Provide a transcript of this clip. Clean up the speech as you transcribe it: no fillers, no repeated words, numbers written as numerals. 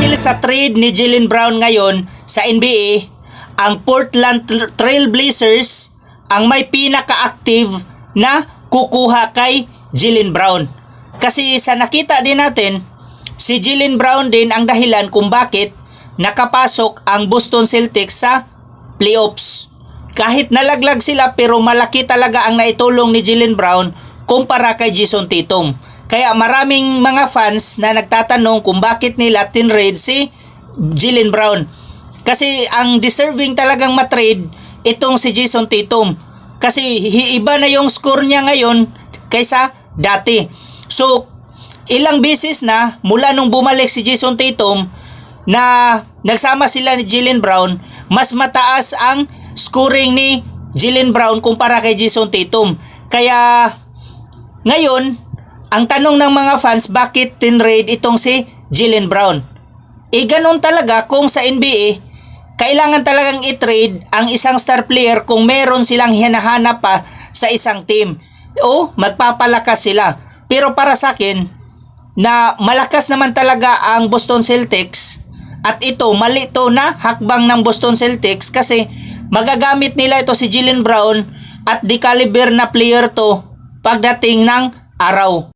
Dahil sa trade ni Jaylen Brown ngayon sa NBA, ang Portland Trail Blazers ang may pinaka-active na kukuha kay Jaylen Brown. Kasi sa nakita din natin, si Jaylen Brown din ang dahilan kung bakit nakapasok ang Boston Celtics sa playoffs. Kahit nalaglag sila pero malaki talaga ang naitulong ni Jaylen Brown kumpara kay Jason Tatum. Kaya maraming mga fans na nagtatanong kung bakit nila tinrade si Jaylen Brown. Kasi ang deserving talagang matrade itong si Jason Tatum. Kasi iba na yung score niya ngayon kaysa dati. So, ilang beses na mula nung bumalik si Jason Tatum na nagsama sila ni Jaylen Brown, mas mataas ang scoring ni Jaylen Brown kumpara kay Jason Tatum. Kaya ngayon, ang tanong ng mga fans, bakit tinrade itong si Jaylen Brown? Ganon talaga kung sa NBA, kailangan talagang i-trade ang isang star player kung meron silang hinahanap pa sa isang team. O magpapalakas sila. Pero para sa akin, na malakas naman talaga ang Boston Celtics at ito, mali to na hakbang ng Boston Celtics kasi magagamit nila ito si Jaylen Brown at di caliber na player to pagdating ng araw.